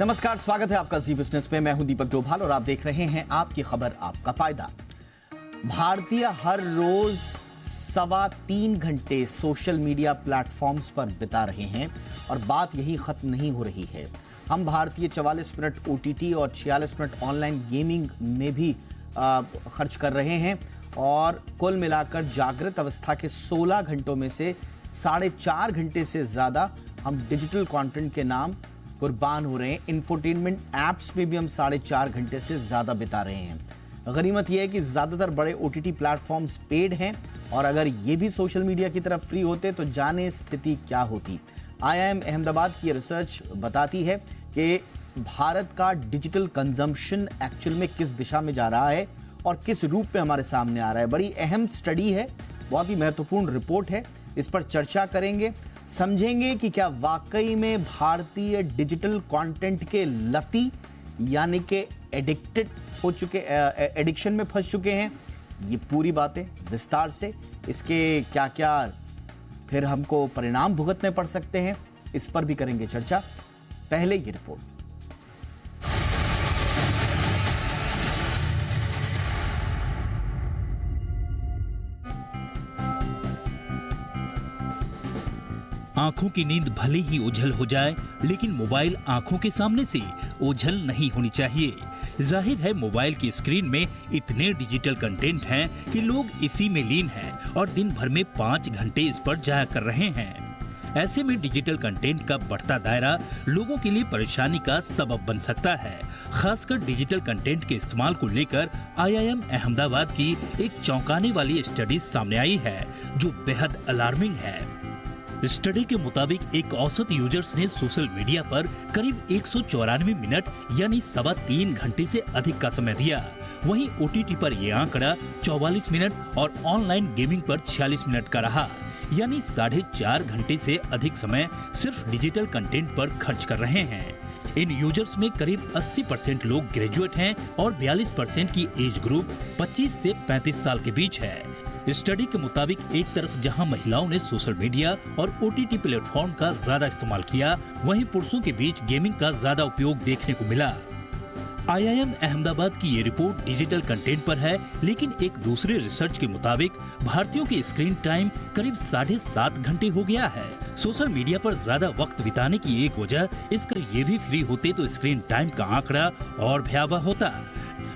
नमस्कार, स्वागत है आपका जी बिजनेस पे। मैं हूं दीपक डोभाल और आप देख रहे हैं आपकी खबर आपका फायदा। भारतीय हर रोज 3.25 घंटे सोशल मीडिया प्लेटफॉर्म्स पर बिता रहे हैं और बात यही खत्म नहीं हो रही है। हम भारतीय 44 मिनट OTT और 46 मिनट ऑनलाइन गेमिंग में भी खर्च कर रहे हैं और कुल मिलाकर जागृत अवस्था के 16 घंटों में से 4.5 घंटे से ज्यादा हम डिजिटल कंटेंट के नाम कुर्बान हो रहे हैं। इंफोटेनमेंट एप्स में भी हम 4.5 घंटे से ज्यादा बिता रहे हैं। गनीमत यह है कि ज्यादातर बड़े OTT प्लेटफॉर्म्स पेड हैं और अगर ये भी सोशल मीडिया की तरफ फ्री होते तो जाने स्थिति क्या होती। IIM अहमदाबाद की रिसर्च बताती है कि भारत का डिजिटल कंजम्पशन एक्चुअल में किस दिशा में जा रहा है और किस रूप में हमारे सामने आ रहा है। बड़ी अहम स्टडी है, बहुत ही महत्वपूर्ण रिपोर्ट है। इस पर चर्चा करेंगे, समझेंगे कि क्या वाकई में भारतीय डिजिटल कंटेंट के लती यानी कि एडिक्टेड हो चुके, एडिक्शन में फंस चुके हैं। ये पूरी बातें विस्तार से, इसके क्या क्या फिर हमको परिणाम भुगतने पड़ सकते हैं, इस पर भी करेंगे चर्चा। पहले ये रिपोर्ट। आंखों की नींद भले ही ओझल हो जाए, लेकिन मोबाइल आंखों के सामने से ओझल नहीं होनी चाहिए। जाहिर है मोबाइल की स्क्रीन में इतने डिजिटल कंटेंट हैं कि लोग इसी में लीन हैं और दिन भर में 5 घंटे इस पर जाया कर रहे हैं। ऐसे में डिजिटल कंटेंट का बढ़ता दायरा लोगों के लिए परेशानी का सबब बन सकता है। खासकर डिजिटल कंटेंट के इस्तेमाल को लेकर IIM अहमदाबाद की एक चौंकाने वाली स्टडी सामने आई है जो बेहद अलार्मिंग है। स्टडी के मुताबिक एक औसत यूजर्स ने सोशल मीडिया पर करीब 194 मिनट यानी 3.25 घंटे से अधिक का समय दिया। वहीं OTT पर यह आंकड़ा 44 मिनट और ऑनलाइन गेमिंग पर 46 मिनट का रहा, यानी 4.5 घंटे से अधिक समय सिर्फ डिजिटल कंटेंट पर खर्च कर रहे हैं। इन यूजर्स में करीब 80% लोग ग्रेजुएट हैं और 42% की एज ग्रुप 25 से 35 साल के बीच है। स्टडी के मुताबिक एक तरफ जहां महिलाओं ने सोशल मीडिया और OTT प्लेटफॉर्म का ज्यादा इस्तेमाल किया, वहीं पुरुषों के बीच गेमिंग का ज्यादा उपयोग देखने को मिला। IIM अहमदाबाद की ये रिपोर्ट डिजिटल कंटेंट पर है, लेकिन एक दूसरे रिसर्च के मुताबिक भारतीयों की स्क्रीन टाइम करीब 7.5 घंटे हो गया है। सोशल मीडिया पर ज्यादा वक्त बिताने की एक वजह इसका ये भी फ्री होते तो स्क्रीन टाइम का आंकड़ा और भयावह होता,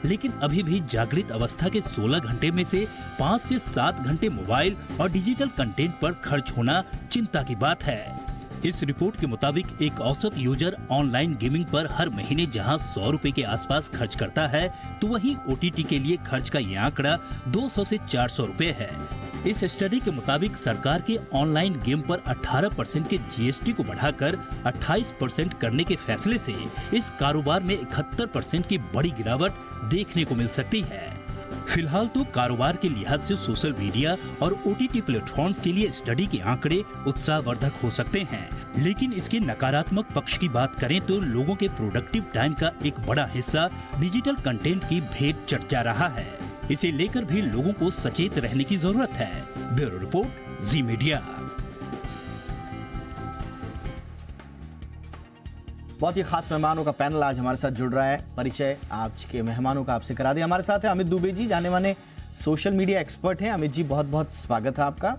लेकिन अभी भी जागृत अवस्था के 16 घंटे में से 5 से 7 घंटे मोबाइल और डिजिटल कंटेंट पर खर्च होना चिंता की बात है। इस रिपोर्ट के मुताबिक एक औसत यूजर ऑनलाइन गेमिंग पर हर महीने जहां 100 रुपए के आसपास खर्च करता है, तो वहीं OTT के लिए खर्च का ये आंकड़ा 200 से 400 रुपए है। इस स्टडी के मुताबिक सरकार के ऑनलाइन गेम पर 18% के GST को बढ़ाकर 28% करने के फैसले से इस कारोबार में 71% की बड़ी गिरावट देखने को मिल सकती है। फिलहाल तो कारोबार के लिहाज से सोशल मीडिया और OTT प्लेटफॉर्म्स के लिए स्टडी के आंकड़े उत्साहवर्धक हो सकते हैं, लेकिन इसके नकारात्मक पक्ष की बात करें तो लोगों के प्रोडक्टिव टाइम का एक बड़ा हिस्सा डिजिटल कंटेंट की भेंट चढ़ जा रहा है। इसे लेकर भी लोगों को सचेत रहने की जरूरत है। ब्यूरो रिपोर्ट, जी मीडिया। बहुत ही खास मेहमानों का पैनल आज हमारे साथ जुड़ रहा है। परिचय आज के मेहमानों का आपसे करा दिया। हमारे साथ है अमित दुबे जी, जाने माने सोशल मीडिया एक्सपर्ट हैं। अमित जी, बहुत बहुत स्वागत है आपका।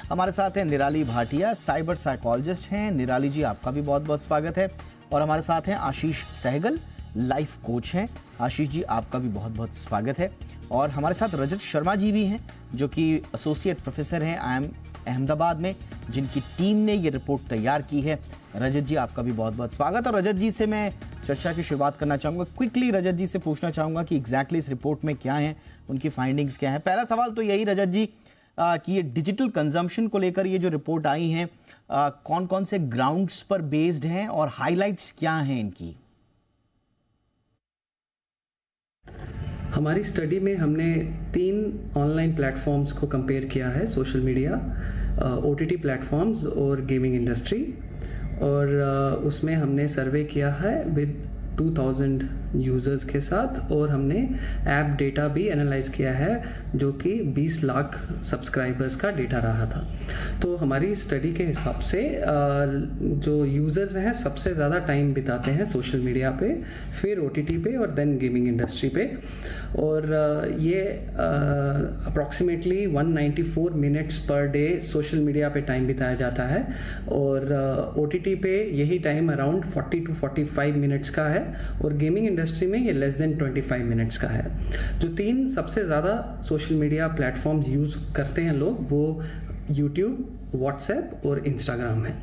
हमारे साथ है निराली भाटिया, साइबर साइकोलॉजिस्ट हैं। निराली जी, आपका भी बहुत बहुत स्वागत है। और हमारे साथ हैं आशीष सहगल, लाइफ कोच हैं। आशीष जी, आपका भी बहुत बहुत स्वागत है। और हमारे साथ रजत शर्मा जी भी हैं, जो कि एसोसिएट प्रोफेसर हैं IIM अहमदाबाद में, जिनकी टीम ने ये रिपोर्ट तैयार की है। रजत जी, आपका भी बहुत बहुत स्वागत। और रजत जी से मैं चर्चा की शुरुआत करना चाहूँगा। क्विकली रजत जी से पूछना चाहूँगा कि एग्जैक्टली इस रिपोर्ट में क्या है, उनकी फाइंडिंग्स क्या हैं। पहला सवाल तो यही रजत जी कि ये डिजिटल कंजम्पशन को लेकर ये जो रिपोर्ट आई है, कौन कौन से ग्राउंड्स पर बेस्ड हैं और हाईलाइट्स क्या हैं इनकी? हमारी स्टडी में हमने 3 ऑनलाइन प्लेटफॉर्म्स को कंपेयर किया है, सोशल मीडिया, OTT प्लेटफॉर्म्स और गेमिंग इंडस्ट्री। और उसमें हमने सर्वे किया है विद 2000 यूज़र्स के साथ, और हमने ऐप डेटा भी एनालाइज किया है जो कि 20 लाख सब्सक्राइबर्स का डेटा रहा था। तो हमारी स्टडी के हिसाब से जो यूज़र्स हैं सबसे ज़्यादा टाइम बिताते हैं सोशल मीडिया पे, फिर OTT पे, और देन गेमिंग इंडस्ट्री पे। और ये approximately 194 minutes per day social media पे टाइम बिताया जाता है, और OTT पे यही टाइम अराउंड 40 to 45 मिनट्स का है, और गेमिंग इंडस्ट्री में ये लेस देन 25 मिनट्स का है। जो 3 सबसे ज़्यादा सोशल मीडिया प्लेटफॉर्म्स यूज़ करते हैं लोग, वो यूट्यूब, व्हाट्सएप और इंस्टाग्राम है।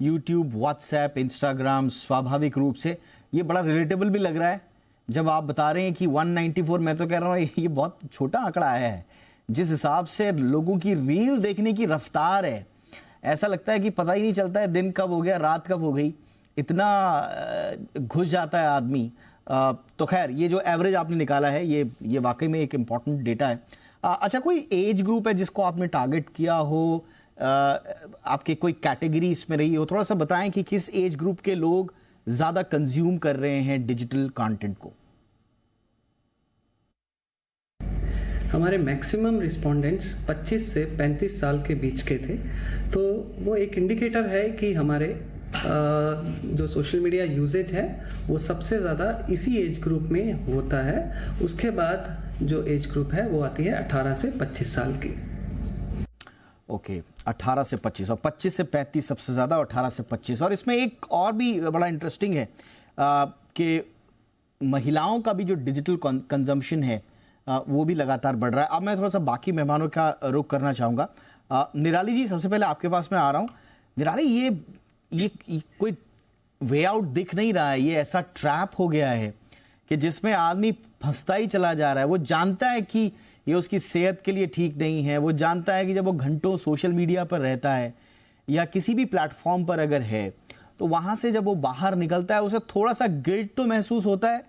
यूट्यूब, व्हाट्सएप, इंस्टाग्राम, स्वाभाविक रूप से ये बड़ा रिलेटेबल भी लग रहा है जब आप बता रहे हैं कि 194। मैं तो कह रहा हूँ ये बहुत छोटा आंकड़ा आया है। जिस हिसाब से लोगों की रील देखने की रफ्तार है, ऐसा लगता है कि पता ही नहीं चलता है दिन कब हो गया, रात कब हो गई, इतना घुस जाता है आदमी। तो खैर, ये जो एवरेज आपने निकाला है ये वाकई में एक इम्पॉर्टेंट डेटा है। अच्छा, कोई एज ग्रुप है जिसको आपने टारगेट किया हो, आपके कोई कैटेगरी इसमें रही हो? थोड़ा सा बताएं कि किस एज ग्रुप के लोग ज़्यादा कंज्यूम कर रहे हैं डिजिटल कंटेंट को। हमारे मैक्सिमम रिस्पोंडेंट्स 25 से 35 साल के बीच के थे। तो वो एक इंडिकेटर है कि हमारे जो सोशल मीडिया यूजेज है वो सबसे ज़्यादा इसी एज ग्रुप में होता है। उसके बाद जो एज ग्रुप है वो आती है 18 से 25 साल की। ओके, 18 से 25, और 25 से 35 सबसे ज़्यादा, और 18 से 25। और इसमें एक और भी बड़ा इंटरेस्टिंग है कि महिलाओं का भी जो डिजिटल कंजम्पशन है वो भी लगातार बढ़ रहा है। अब मैं थोड़ा सा बाकी मेहमानों का रुख करना चाहूँगा। निराली जी, सबसे पहले आपके पास मैं आ रहा हूँ। निराली, ये कोई वे आउट दिख नहीं रहा है, ये ऐसा ट्रैप हो गया है कि जिसमें आदमी फंसता ही चला जा रहा है। वो जानता है कि ये उसकी सेहत के लिए ठीक नहीं है, वो जानता है कि जब वो घंटों सोशल मीडिया पर रहता है या किसी भी प्लेटफॉर्म पर अगर है, तो वहाँ से जब वो बाहर निकलता है उसे थोड़ा सा गिल्ट तो महसूस होता है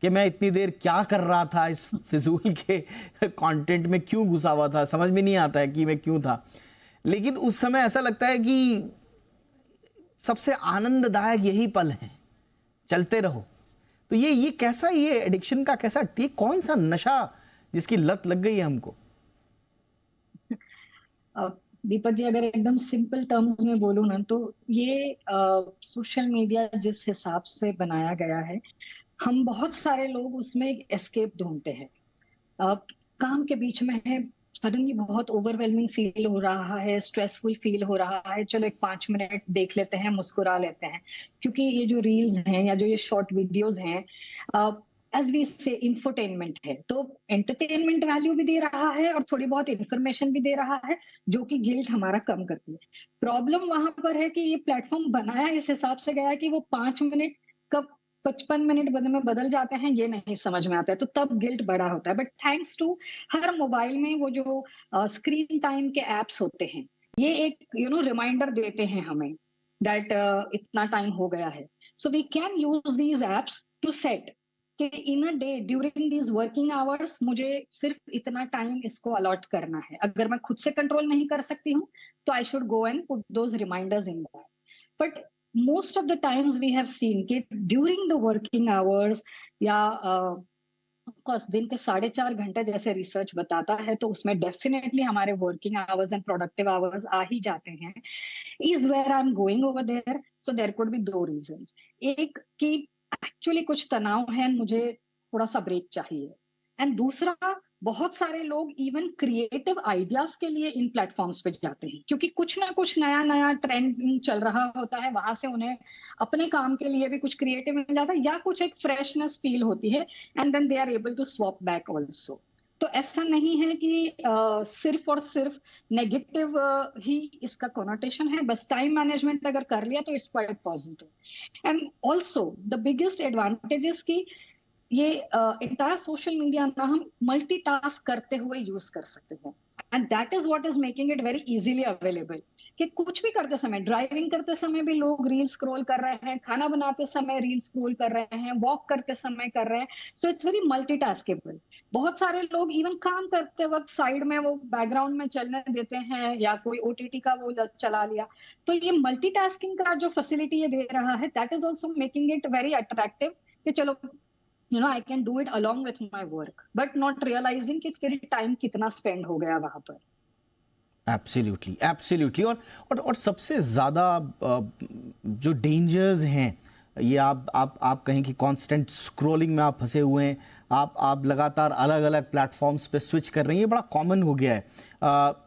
कि मैं इतनी देर क्या कर रहा था, इस फिजूल के कंटेंट में क्यों घुसा हुआ था, समझ में नहीं आता है कि मैं क्यों था। लेकिन उस समय ऐसा लगता है कि सबसे आनंददायक यही पल है, चलते रहो। तो ये कैसा, ये एडिक्शन का कैसा, ये कौन सा नशा जिसकी लत लग गई है हमको? दीपक जी, अगर एकदम सिंपल टर्म्स में बोलूं ना, तो ये सोशल मीडिया जिस हिसाब से बनाया गया है, हम बहुत सारे लोग उसमें एक एस्केप ढूंढते हैं। काम के बीच में है, सडनली बहुत ओवरवेलमिंग फील हो रहा है, स्ट्रेसफुल फील हो रहा है, चलो एक 5 मिनट देख लेते हैं, मुस्कुरा लेते हैं। क्योंकि ये जो रील्स हैं या जो ये शॉर्ट वीडियोस हैं, एज वी से इंफोटेनमेंट है, तो एंटरटेनमेंट वैल्यू भी दे रहा है और थोड़ी बहुत इंफॉर्मेशन भी दे रहा है, जो कि गिल्ट हमारा कम करती है। प्रॉब्लम वहां पर है कि ये प्लेटफॉर्म बनाया इस हिसाब से गया है कि वो 5 मिनट कब 55 मिनट में बदल जाते हैं ये नहीं समझ में आता है, तो तब गिल्ट बड़ा होता है। बट थैंक्स टू हर मोबाइल में वो जो स्क्रीन टाइम के एप्स होते हैं, ये एक रिमाइंडर देते हैं हमें दैट इतना टाइम हो गया है। So we can use these apps to set कि in a day during these working hours मुझे सिर्फ इतना टाइम इसको अलॉट करना है। अगर मैं खुद से कंट्रोल नहीं कर सकती हूँ तो I should go and put those reminders in that. But most of the times we have seen कि during the working hours या of course दिन के 4.5 घंटे जैसे रिसर्च बताता है, तो उसमें डेफिनेटली हमारे working hours and productive hours आ ही जाते हैं। Is where I am going over there. So there could be 2 reasons. एक कि एक्चुअली कुछ तनाव है, मुझे थोड़ा सा ब्रेक चाहिए, एंड दूसरा बहुत सारे लोग इवन क्रिएटिव आइडियाज के लिए इन प्लेटफॉर्म्स पे जाते हैं, क्योंकि कुछ ना कुछ नया नया ट्रेंडिंग चल रहा होता है, वहां से उन्हें अपने काम के लिए भी कुछ क्रिएटिव मिल जाता है या कुछ एक फ्रेशनेस फील होती है, and then they are able to swap back also. तो ऐसा नहीं है कि सिर्फ और सिर्फ नेगेटिव ही इसका कॉनोटेशन है, बस टाइम मैनेजमेंट अगर कर लिया तो it's quite positive. And also the biggest advantage is की ये इंटायर सोशल मीडिया ना हम मल्टीटास्क करते हुए यूज कर सकते हैं, and that is what is making it very easily available. कि कुछ भी करते समय, ड्राइविंग करते समय भी लोग रील स्क्रॉल कर रहे हैं, खाना बनाते समय रील स्क्रॉल कर रहे हैं, वॉक करते समय कर रहे हैं। So it's very multitaskable. बहुत सारे लोग इवन काम करते वक्त साइड में वो बैकग्राउंड में चलने देते हैं या कोई OTT का वो चला लिया। तो ये मल्टीटास्किंग का जो फैसिलिटी ये दे रहा है, that is also making it very attractive कि चलो I can do it along with my work, but not realizing कि फिर टाइम कितना स्पेंड हो गया वहां पर। Absolutely, absolutely. और सबसे ज़्यादा जो डेंजर्स हैं, ये आप कहें कि कांस्टेंट स्क्रॉलिंग में आप फंसे हुए हैं, आप लगातार अलग अलग प्लेटफॉर्म्स पे स्विच कर रहे हैं, ये बड़ा कॉमन हो गया है।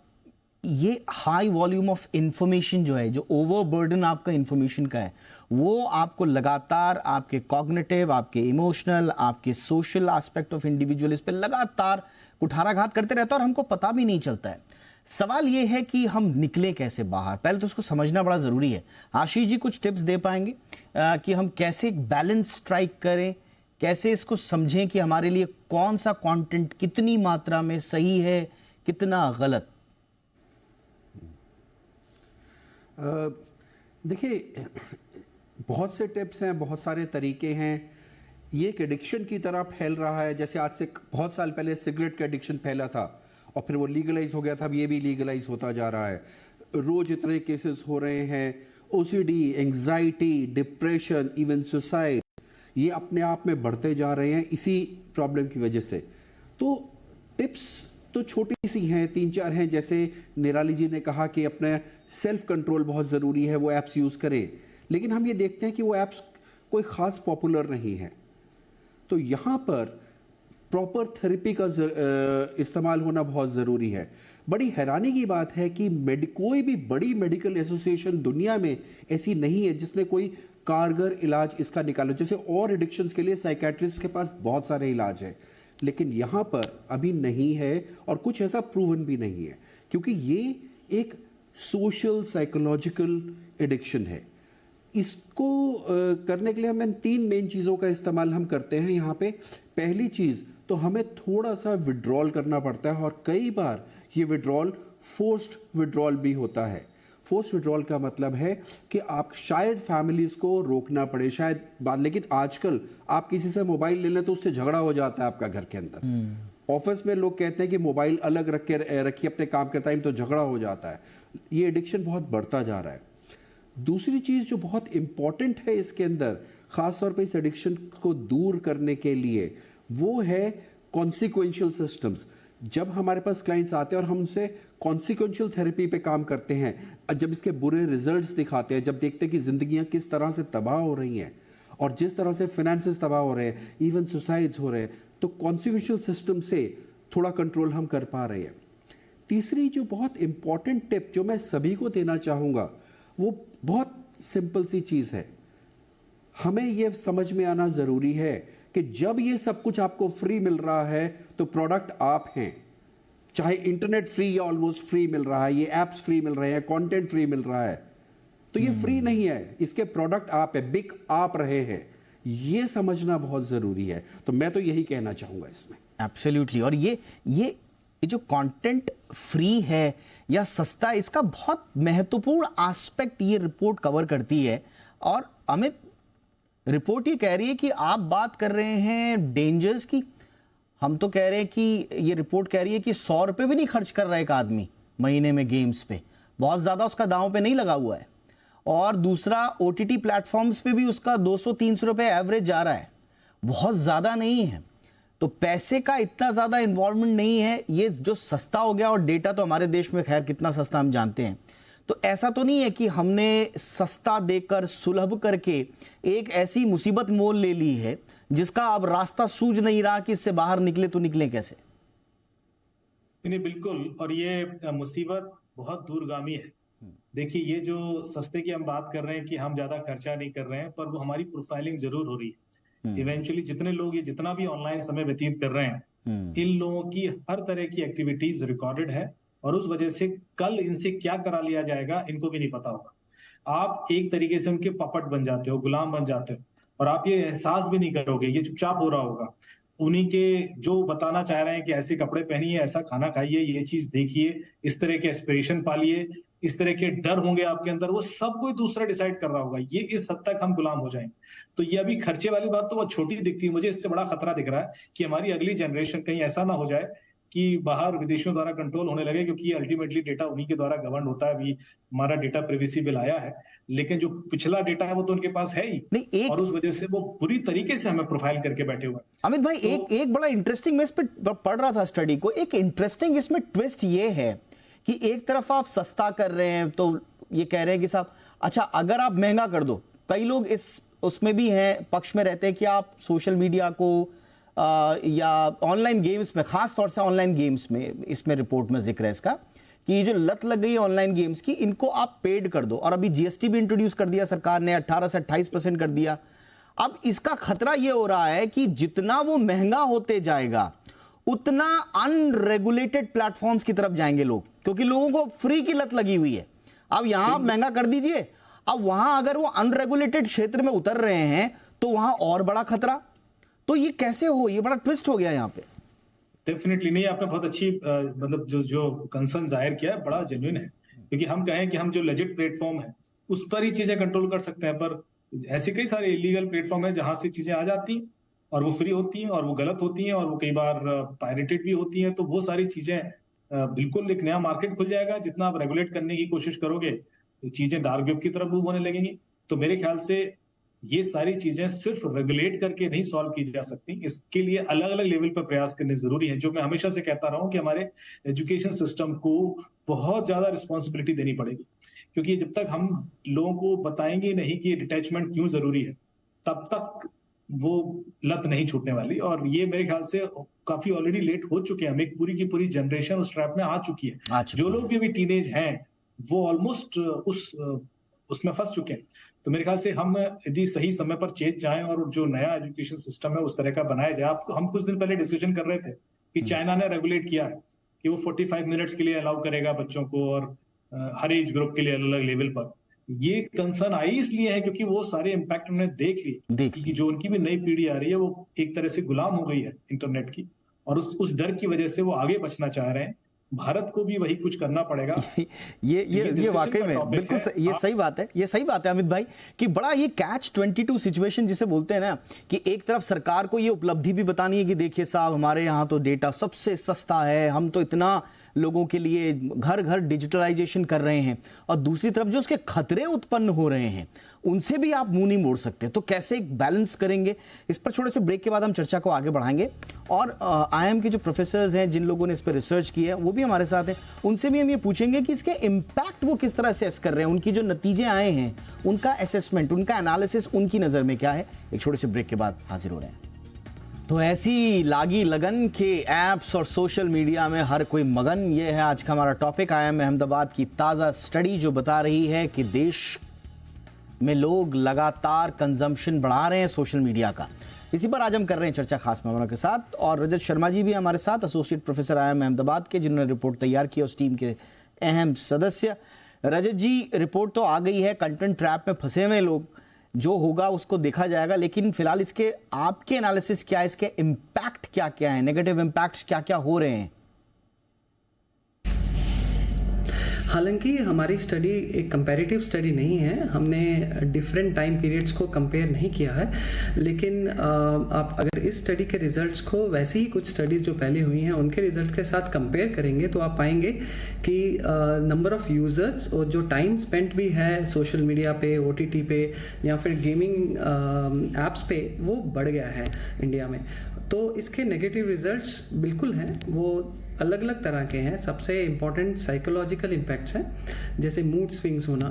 ये हाई वॉल्यूम ऑफ इंफॉर्मेशन जो है, जो ओवरबर्डन आपका इंफॉर्मेशन का है, वो आपको लगातार आपके कॉग्निटिव, आपके इमोशनल, आपके सोशल एस्पेक्ट ऑफ इंडिविजुअल इस पे लगातार कुठाराघात करते रहता है और हमको पता भी नहीं चलता है। सवाल ये है कि हम निकले कैसे बाहर, पहले तो उसको समझना बड़ा ज़रूरी है। आशीष जी कुछ टिप्स दे पाएंगे कि हम कैसे एक बैलेंस स्ट्राइक करें, कैसे इसको समझें कि हमारे लिए कौन सा कंटेंट कितनी मात्रा में सही है, कितना गलत? देखिए, बहुत से टिप्स हैं, बहुत सारे तरीके हैं। ये एक एडिक्शन की तरह फैल रहा है। जैसे आज से बहुत साल पहले सिगरेट का एडिक्शन फैला था और फिर वो लीगलाइज हो गया था, अब ये भी लीगलाइज होता जा रहा है। रोज इतने केसेस हो रहे हैं, OCD, anxiety, depression, even suicide, ये अपने आप में बढ़ते जा रहे हैं इसी प्रॉब्लम की वजह से। तो टिप्स तो छोटी सी हैं, 3-4 हैं। जैसे निराली जी ने कहा कि अपने सेल्फ कंट्रोल बहुत ज़रूरी है, वो ऐप्स यूज़ करें, लेकिन हम ये देखते हैं कि वो ऐप्स कोई ख़ास पॉपुलर नहीं है। तो यहाँ पर प्रॉपर थेरेपी का इस्तेमाल होना बहुत ज़रूरी है। बड़ी हैरानी की बात है कि कोई भी बड़ी मेडिकल एसोसिएशन दुनिया में ऐसी नहीं है जिसने कोई कारगर इलाज इसका निकालो। जैसे और एडिक्शंस के लिए साइकेट्रिस्ट के पास बहुत सारे इलाज हैं, लेकिन यहाँ पर अभी नहीं है और कुछ ऐसा प्रूवन भी नहीं है, क्योंकि ये एक सोशल साइकोलॉजिकल एडिक्शन है। इसको करने के लिए हम 3 मेन चीज़ों का इस्तेमाल हम करते हैं यहाँ पे। पहली चीज़ तो हमें थोड़ा सा विड्रॉल करना पड़ता है, और कई बार ये विड्रॉल फोर्स्ड विड्रॉल भी होता है। फोर्स्ड विड्रॉल का मतलब है कि आप शायद फैमिलीज को रोकना पड़े, शायद बात, लेकिन आजकल आप किसी से मोबाइल ले लें तो उससे झगड़ा हो जाता है आपका घर के अंदर। ऑफिस में लोग कहते हैं कि मोबाइल अलग रखिए अपने काम के टाइम, तो झगड़ा हो जाता है। ये एडिक्शन बहुत बढ़ता जा रहा है। दूसरी चीज़ जो बहुत इंपॉर्टेंट है इसके अंदर, ख़ासतौर पे इस एडिक्शन को दूर करने के लिए, वो है कॉन्सिक्वेंशियल सिस्टम्स। जब हमारे पास क्लाइंट्स आते हैं और हम उनसे कॉन्सिक्वेंशियल थेरेपी पे काम करते हैं, जब इसके बुरे रिजल्ट्स दिखाते हैं, जब देखते हैं कि ज़िंदगियाँ किस तरह से तबाह हो रही हैं और जिस तरह से फिनेंसेस तबाह हो रहे हैं, इवन सुसाइड्स हो रहे हैं, तो कॉन्सिक्वेंशियल सिस्टम से थोड़ा कंट्रोल हम कर पा रहे हैं। तीसरी जो बहुत इंपॉर्टेंट टिप जो मैं सभी को देना चाहूँगा, वो बहुत सिंपल सी चीज़ है। हमें ये समझ में आना ज़रूरी है कि जब ये सब कुछ आपको फ्री मिल रहा है तो प्रोडक्ट आप हैं। चाहे इंटरनेट फ्री या ऑलमोस्ट फ्री मिल रहा है, ये एप्स फ्री मिल रहे हैं, कंटेंट फ्री मिल रहा है, तो ये फ्री नहीं है, इसके प्रोडक्ट आप है, बिक आप रहे हैं। ये समझना बहुत ज़रूरी है। तो मैं तो यही कहना चाहूँगा इसमें। एब्सोल्युटली। और ये जो कंटेंट फ्री है या सस्ता, इसका बहुत महत्वपूर्ण एस्पेक्ट ये रिपोर्ट कवर करती है। और अमित, रिपोर्ट ये कह रही है कि आप बात कर रहे हैं डेंजर्स की, हम तो कह रहे हैं कि ये रिपोर्ट कह रही है कि 100 रुपये भी नहीं खर्च कर रहा है एक आदमी महीने में गेम्स पे, बहुत ज़्यादा उसका दांव पे नहीं लगा हुआ है। और दूसरा, OTT प्लेटफॉर्म्स पे भी उसका 200-300 रुपये एवरेज जा रहा है, बहुत ज़्यादा नहीं है। तो पैसे का इतना ज़्यादा इन्वॉल्वमेंट नहीं है। ये जो सस्ता हो गया, और डेटा तो हमारे देश में खैर कितना सस्ता हम जानते हैं, तो ऐसा तो नहीं है कि हमने सस्ता देकर सुलभ करके एक ऐसी मुसीबत मोल ले ली है जिसका अब रास्ता सूझ नहीं रहा कि इससे बाहर निकले तो निकले कैसे। नहीं, बिल्कुल। और ये मुसीबत बहुत दूरगामी है। देखिए, ये जो सस्ते की हम बात कर रहे हैं कि हम ज्यादा खर्चा नहीं कर रहे हैं, पर वो हमारी प्रोफाइलिंग जरूर हो रही है। इवेंचुअली जितने लोग ये जितना भी ऑनलाइन समय व्यतीत कर रहे हैं, इन लोगों की हर तरह की एक्टिविटीज रिकॉर्डेड है, और उस वजह से कल इनसे क्या करा लिया जाएगा इनको भी नहीं पता होगा। आप एक तरीके से उनके पपट बन जाते हो, गुलाम बन जाते हो, और आप ये एहसास भी नहीं करोगे, ये चुपचाप हो रहा होगा। उन्हीं के जो बताना चाह रहे हैं कि ऐसे कपड़े पहनिए, ऐसा खाना खाइए, ये चीज देखिए, इस तरह के एस्पिरेशन पालिए, इस तरह के डर होंगे आपके अंदर, वो सब कोई दूसरा डिसाइड कर रहा होगा। ये इस हद तक हम गुलाम हो जाएंगे। तो ये अभी खर्चे वाली बात तो वो छोटी दिखती है, मुझे इससे बड़ा खतरा दिख रहा है कि हमारी अगली जनरेशन कहीं ऐसा ना हो जाए कि बाहर विदेशियों द्वारा कंट्रोल होने लगे, क्योंकि अल्टीमेटली डेटा उन्हीं के द्वारा गवर्न होता है। अभी हमारा डेटा प्रिवेसी बिल आया है, लेकिन जो पिछला डेटा है वो तो उनके पास है ही नहीं, और उस वजह से वो बुरी तरीके से हमें प्रोफाइल करके बैठे हुए हैं। अमित भाई, एक बड़ा इंटरेस्टिंग, मैं इस पे पढ़ रहा था स्टडी को, एक इंटरेस्टिंग इसमें ट्विस्ट ये है कि एक तरफ आप सस्ता कर रहे हैं तो ये कह रहे हैं कि साहब अच्छा अगर आप महंगा कर दो, कई लोग उसमें भी हैं, पक्ष में रहते हैं कि आप सोशल मीडिया को या ऑनलाइन गेम्स में, खास तौर से ऑनलाइन गेम्स में, इसमें रिपोर्ट में जिक्र है इसका कि ये जो लत लग गई है ऑनलाइन गेम्स की, इनको आप पेड कर दो। और अभी जीएसटी भी इंट्रोड्यूस कर दिया सरकार ने, 18 से 28% कर दिया। अब इसका खतरा ये हो रहा है कि जितना वो महंगा होते जाएगा उतना अनरेगुलेटेड प्लेटफॉर्म्स की तरफ जाएंगे लोग, क्योंकि लोगों को फ्री की लत लगी हुई है। अब यहां आप महंगा कर दीजिए, अब वहां अगर वो अनरेगुलेटेड क्षेत्र में उतर रहे हैं तो वहां और बड़ा खतरा। तो ये कैसे हो, ये बड़ा ट्विस्ट हो गया यहाँ पे। डेफिनेटली नहीं, आपने बहुत अच्छी मतलब जो कंसर्न जाहिर किया है बड़ा जेन्युइन है, क्योंकि हम कहें कि हम जो लेजिट प्लेटफॉर्म है उस पर ही चीजें कंट्रोल कर सकते हैं, पर ऐसे कई सारे इलीगल प्लेटफॉर्म है जहां से चीजें आ जाती हैं और वो फ्री होती हैं और वो गलत होती हैं और वो कई बार पायरेटेड भी होती हैं। तो वो सारी चीजें बिल्कुल एक नया मार्केट खुल जाएगा। जितना आप रेगुलेट करने की कोशिश करोगे चीजें डार्क वेब की तरफ मूव होने लगेंगी। तो मेरे ख्याल से ये सारी चीजें सिर्फ रेगुलेट करके नहीं सॉल्व की जा सकती, इसके लिए अलग अलग लेवल पर प्रयास करने जरूरी है। जो मैं हमेशा से कहता रहा हूं कि हमारे एजुकेशन सिस्टम को बहुत ज्यादा रिस्पॉन्सिबिलिटी देनी पड़ेगी, क्योंकि जब तक हम लोगों को बताएंगे नहीं कि डिटैचमेंट क्यों जरूरी है, तब तक वो लत नहीं छूटने वाली। और ये मेरे ख्याल से काफी ऑलरेडी लेट हो चुके हैं। हम एक पूरी की पूरी जनरेशन उस ट्रैप में आ चुकी है। जो लोग भी अभी टीनेज हैं वो ऑलमोस्ट उसमें फंस चुके हैं। तो मेरे ख्याल से हम यदि सही समय पर चेत जाएं और जो नया एजुकेशन सिस्टम है उस तरह का बनाया जाए। हम कुछ दिन पहले डिस्कशन कर रहे थे कि चाइना ने रेगुलेट किया है कि वो 45 मिनट्स के लिए अलाउ करेगा बच्चों को, और हर एज ग्रुप के लिए अलग अलग लेवल पर। ये कंसर्न आई इसलिए है क्योंकि वो सारे इम्पैक्ट उन्होंने देख लिए कि जो उनकी भी नई पीढ़ी आ रही है वो एक तरह से गुलाम हो गई है इंटरनेट की, और उस डर की वजह से वो आगे बचना चाह रहे हैं। भारत को भी वही कुछ करना पड़ेगा। ये वाकई में बिल्कुल ये सही बात है, ये सही बात है अमित भाई, कि बड़ा ये कैच 22 सिचुएशन जिसे बोलते हैं ना, कि एक तरफ सरकार को ये उपलब्धि भी बतानी है कि देखिए साहब हमारे यहाँ तो डेटा सबसे सस्ता है, हम तो इतना लोगों के लिए घर घर डिजिटलाइजेशन कर रहे हैं, और दूसरी तरफ जो उसके खतरे उत्पन्न हो रहे हैं उनसे भी आप मुंह नहीं मोड़ सकते। तो कैसे एक बैलेंस करेंगे, इस पर छोटे से ब्रेक के बाद हम चर्चा को आगे बढ़ाएंगे। और आईएम के जो प्रोफेसर्स हैं, जिन लोगों ने इस पर रिसर्च की है, वो भी हमारे साथ हैं, उनसे भी हम ये पूछेंगे कि इसके इम्पैक्ट वो किस तरह असेस कर रहे हैं, उनकी जो नतीजे आए हैं उनका असेसमेंट, उनका एनालिसिस उनकी नज़र में क्या है। एक छोटे से ब्रेक के बाद हाजिर हो रहे हैं। तो ऐसी लागी लगन के ऐप्स और सोशल मीडिया में हर कोई मगन, ये है आज का हमारा टॉपिक। आईएम अहमदाबाद की ताज़ा स्टडी जो बता रही है कि देश में लोग लगातार कंजम्पशन बढ़ा रहे हैं सोशल मीडिया का। इसी पर आज हम कर रहे हैं चर्चा खास मेहमानों के साथ, और रजत शर्मा जी भी हमारे साथ, एसोसिएट प्रोफेसर आईएम अहमदाबाद के, जिन्होंने रिपोर्ट तैयार की, उस टीम के अहम सदस्य। रजत जी, रिपोर्ट तो आ गई है, कंटेंट ट्रैप में फंसे हुए लोग, जो होगा उसको देखा जाएगा, लेकिन फिलहाल इसके आपके एनालिसिस क्या है, इसके इम्पैक्ट क्या क्या है, नेगेटिव इम्पैक्ट्स क्या क्या हो रहे हैं? हालांकि हमारी स्टडी एक कंपैरेटिव स्टडी नहीं है, हमने डिफरेंट टाइम पीरियड्स को कंपेयर नहीं किया है, लेकिन आप अगर इस स्टडी के रिजल्ट्स को वैसे ही कुछ स्टडीज़ जो पहले हुई हैं उनके रिजल्ट के साथ कंपेयर करेंगे तो आप पाएंगे कि नंबर ऑफ़ यूज़र्स और जो टाइम स्पेंट भी है सोशल मीडिया पे, OTT पे या फिर गेमिंग ऐप्स पे, वो बढ़ गया है इंडिया में। तो इसके नेगेटिव रिजल्ट्स बिल्कुल हैं, वो अलग अलग तरह के हैं। सबसे इम्पॉर्टेंट साइकोलॉजिकल इम्पैक्ट्स हैं, जैसे मूड स्विंग्स होना,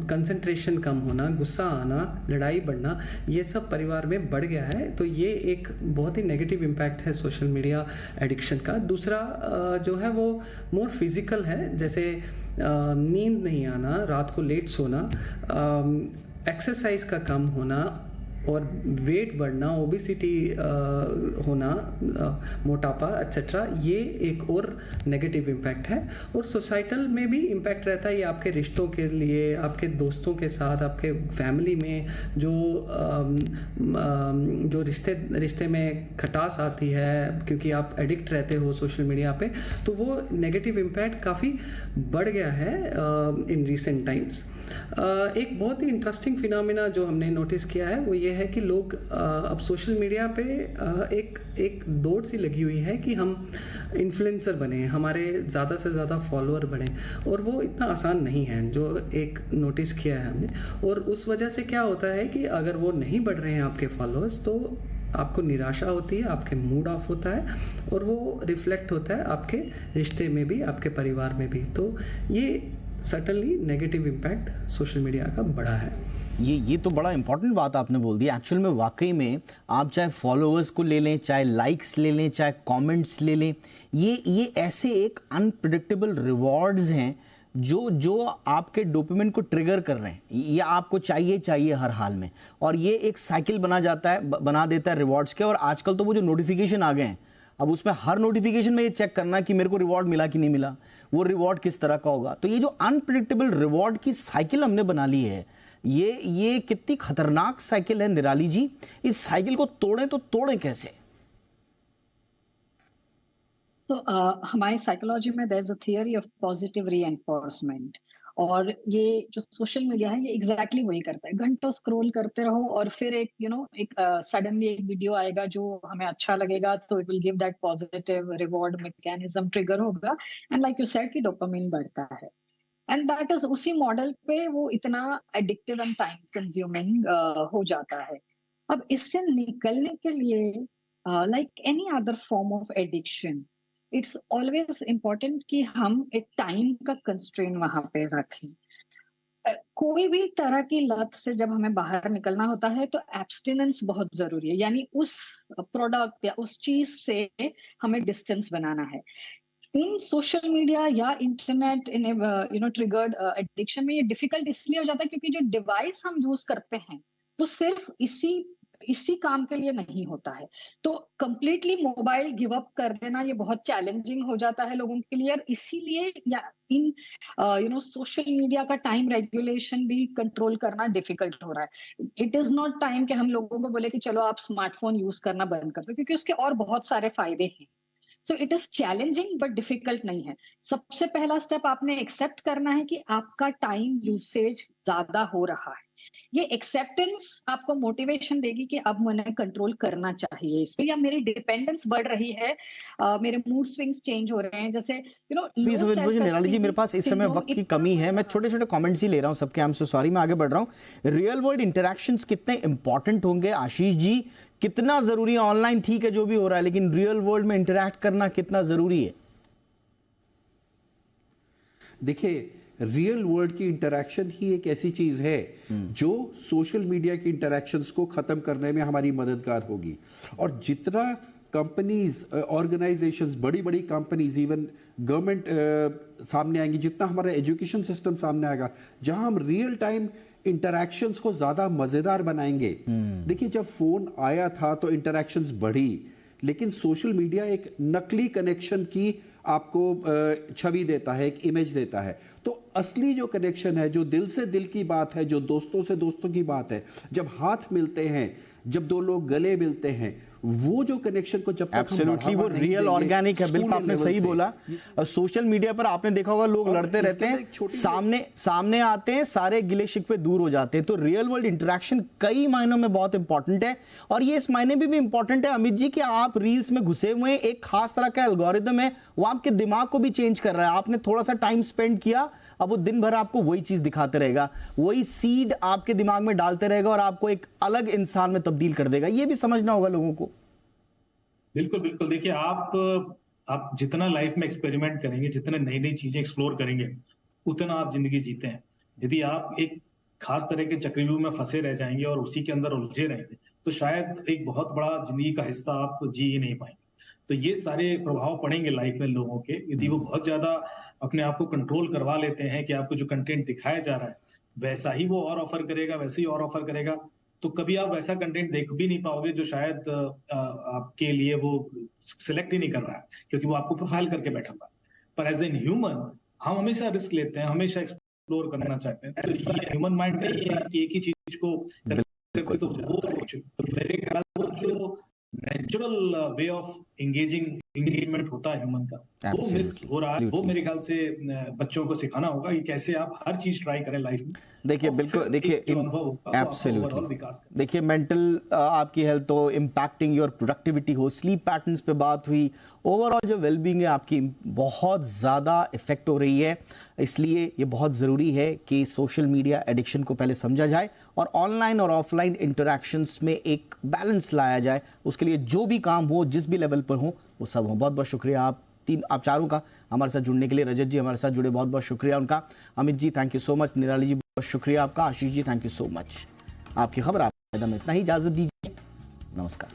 कंसंट्रेशन कम होना, गुस्सा आना, लड़ाई बढ़ना, ये सब परिवार में बढ़ गया है। तो ये एक बहुत ही नेगेटिव इम्पैक्ट है सोशल मीडिया एडिक्शन का। दूसरा जो है वो मोर फिजिकल है, जैसे नींद नहीं आना, रात को लेट सोना, एक्सरसाइज का कम होना और वेट बढ़ना, ओबेसिटी होना, मोटापा एक्सेट्रा, ये एक और नेगेटिव इम्पैक्ट है। और सोसाइटल में भी इम्पैक्ट रहता है, ये आपके रिश्तों के लिए, आपके दोस्तों के साथ, आपके फैमिली में जो रिश्ते में खटास आती है क्योंकि आप एडिक्ट रहते हो सोशल मीडिया पे, तो वो नेगेटिव इम्पैक्ट काफ़ी बढ़ गया है इन रिसेंट टाइम्स। एक बहुत ही इंटरेस्टिंग फिनोमेना जो हमने नोटिस किया है वो ये ये है कि लोग अब सोशल मीडिया पे एक दौड़ सी लगी हुई है कि हम इन्फ्लुएंसर बने, हमारे ज़्यादा से ज़्यादा फॉलोअर बने, और वो इतना आसान नहीं है जो एक नोटिस किया है हमने। और उस वजह से क्या होता है कि अगर वो नहीं बढ़ रहे हैं आपके फॉलोअर्स, तो आपको निराशा होती है, आपके मूड ऑफ होता है, और वो रिफ्लेक्ट होता है आपके रिश्ते में भी, आपके परिवार में भी। तो ये certainly negative impact social media का बड़ा है। ये तो बड़ा इंपॉर्टेंट बात आपने बोल दी। एक्चुअल में वाकई में आप चाहे फॉलोअर्स को ले लें, चाहे लाइक्स ले लें, चाहे कमेंट्स ले लें, ये ऐसे एक अनप्रिडिक्टेबल रिवॉर्ड्स हैं जो आपके डोपामिन को ट्रिगर कर रहे हैं। ये आपको चाहिए हर हाल में, और ये एक साइकिल बना देता है रिवॉर्ड्स के। और आजकल तो वो जो नोटिफिकेशन आ गए हैं, अब उसमें हर नोटिफिकेशन में ये चेक करना कि मेरे को रिवॉर्ड मिला कि नहीं मिला, वो रिवॉर्ड किस तरह का होगा। तो ये जो अनप्रिडिक्टेबल रिवॉर्ड की साइकिल हमने बना ली है, ये कितनी खतरनाक साइकिल है निराली जी। इस साइकिल को तोड़ें कैसे? तो हमारी साइकोलॉजी में there is a theory of positive reinforcement, और ये जो सोशल मीडिया है ये एग्जैक्टली वही करता है। घंटों स्क्रॉल करते रहो और फिर एक सडनली एक वीडियो आएगा जो हमें अच्छा लगेगा, तो it will give that positive reward mechanism trigger होगा, एंड लाइक यू सेड कि डोपामिन बढ़ता है, एंड दैट इज उसी मॉडल पे वो इतना एडिक्टिव एंड टाइम कंज्यूमिंग हो जाता है। अब इससे निकलने के लिए like any other form of addiction, it's always important कि हम एक टाइम का कंस्ट्रेन वहां पे रखें। कोई भी तरह की लत से जब हमें बाहर निकलना होता है तो एब्स्टिनेंस बहुत जरूरी है, यानी उस प्रोडक्ट या उस चीज से हमें डिस्टेंस बनाना है। इन सोशल मीडिया या इंटरनेट इन ट्रिगर्ड एडिक्शन में ये डिफिकल्ट इसलिए हो जाता है क्योंकि जो डिवाइस हम यूज करते हैं वो सिर्फ इसी काम के लिए नहीं होता है। तो कंप्लीटली मोबाइल गिव अप कर देना ये बहुत चैलेंजिंग हो जाता है लोगों के लिए, और इसीलिए या इन सोशल मीडिया का टाइम रेगुलेशन भी कंट्रोल करना डिफिकल्ट हो रहा है। इट इज नॉट टाइम कि हम लोगों को बोले कि चलो आप स्मार्टफोन यूज करना बंद कर दो, क्योंकि उसके और बहुत सारे फायदे हैं। So it is challenging but difficult नहीं है। सबसे पहला स्टेप आपने एक्सेप्ट करना है कि आपका टाइम यूसेज ज्यादा हो रहा है। ये एक्सेप्टेंस आपको मोटिवेशन देगी कि अब मैंने कंट्रोल करना चाहिए इस पे, या मेरी डिपेंडेंस बढ़ रही है, मेरे मूड स्विंग्स चेंज हो रहे हैं, जैसे निराली जी मेरे पास इस समय वक्त की कमी है, मैं छोटे छोटे कमेंट्स ही ले रहा हूं सबके। आई एम सो सॉरी, मैं आगे बढ़ रहा हूं। रियल वर्ल्ड इंटरेक्शंस कितने इंपॉर्टेंट होंगे आशीष जी? कितना जरूरी है? ऑनलाइन ठीक है जो भी हो रहा है, लेकिन रियल वर्ल्ड में इंटरैक्ट करना कितना जरूरी है? देखिए, रियल वर्ल्ड की इंटरैक्शन ही एक ऐसी चीज है जो सोशल मीडिया की इंटरैक्शंस को खत्म करने में हमारी मददगार होगी। और जितना कंपनीज, ऑर्गेनाइजेशंस, बड़ी बड़ी कंपनीज, इवन गवर्नमेंट सामने आएंगी, जितना हमारा एजुकेशन सिस्टम सामने आएगा, जहां हम रियल टाइम इंटरैक्शंस को ज्यादा मजेदार बनाएंगे। देखिए, जब फोन आया था तो इंटरैक्शंस बढ़ी, लेकिन सोशल मीडिया एक नकली कनेक्शन की आपको छवि देता है, एक इमेज देता है। तो असली जो कनेक्शन है, जो दिल से दिल की बात है, जो दोस्तों से दोस्तों की बात है, जब हाथ मिलते हैं, जब दो लोग गले मिलते हैं, वो जो कनेक्शन को जब तक एब्सोल्युटली वो रियल ऑर्गेनिक है। बिल्कुल आपने सही बोला। सोशल मीडिया पर आपने देखा होगा लोग लड़ते रहते हैं, सामने आते हैं, सारे गिले शिकवे दूर हो जाते हैं। तो रियल वर्ल्ड इंटरेक्शन कई मायनों में बहुत इंपॉर्टेंट है, और ये इस मायने में भी इंपॉर्टेंट है अमित जी कि आप रील्स में घुसे हुए हैं, एक खास तरह का एल्गोरिदम है, वो आपके दिमाग को भी चेंज कर रहा है। आपने थोड़ा सा टाइम स्पेंड किया, अब वो दिन भर आपको वही चीज दिखाते रहेगा, वही सीड आपके दिमाग में डालते रहेगा और आपको एक अलग इंसान में तब्दील कर देगा। ये भी समझना होगा लोगों को। बिल्कुल बिल्कुल। देखिए, आप जितना लाइफ में एक्सपेरिमेंट करेंगे, जितने नई नई चीजें एक्सप्लोर करेंगे, उतना आप जिंदगी जीते हैं। यदि आप एक खास तरह के चक्रव्यूह में फंसे रह जाएंगे और उसी के अंदर उलझे रहेंगे, तो शायद एक बहुत बड़ा जिंदगी का हिस्सा आप जी ही नहीं पाएंगे। तो ये सारे प्रभाव पड़ेंगे लाइफ में लोगों के, यदि वो बहुत ज्यादा अपने आप को कंट्रोल करवा लेते हैं कि आपको जो कंटेंट दिखाया जा रहा है वैसा ही वो और ऑफर करेगा, वैसे ही और ऑफर करेगा, तो कभी आप वैसा कंटेंट देख भी नहीं पाओगे जो शायद आपके लिए वो सिलेक्ट ही नहीं कर रहा है, क्योंकि वो आपको प्रोफाइल करके बैठा हुआ है। पर एज एन ह्यूमन हम हमेशा रिस्क लेते हैं, हमेशा एक्सप्लोर करना चाहते हैं। तो ह्यूमन माइंड में एक ही चीज को तो वो मेरे ख्याल से natural way of engaging engagement होता है ह्यूमन का, वो मिस Absolutely. हो रहा है। वो Absolutely. मेरे ख्याल से बच्चों को सिखाना होगा कि कैसे आप हर चीज ट्राई करें लाइफ में। देखिए और बिल्कुल, फिर देखिए एक जो अनुभव होगा वो आपका एब्सोल्युटली ओवरऑल विकास करेगा। देखिए मेंटल आपकी हेल्थ हो, इम्पैक्टिंग योर प्रोडक्टिविटी हो, स्लीप पैटर्न्स पे बात हुई, ओवरऑल जो वेलबींग है आपकी बहुत ज़्यादा इफेक्ट हो रही है। इसलिए ये बहुत ज़रूरी है कि सोशल मीडिया एडिक्शन को पहले समझा जाए और ऑनलाइन और ऑफलाइन इंटरैक्शंस में एक बैलेंस लाया जाए। उसके लिए जो भी काम हो, जिस भी लेवल पर हो, वो सब हो। बहुत बहुत शुक्रिया आप चारों का हमारे साथ जुड़ने के लिए। रजत जी हमारे साथ जुड़े, बहुत बहुत शुक्रिया उनका। Amit ji thank you so much. निराली जी बहुत शुक्रिया आपका। Ashish ji thank you so much. आपकी खबर आप में इतना ही, इजाजत दीजिए, नमस्कार।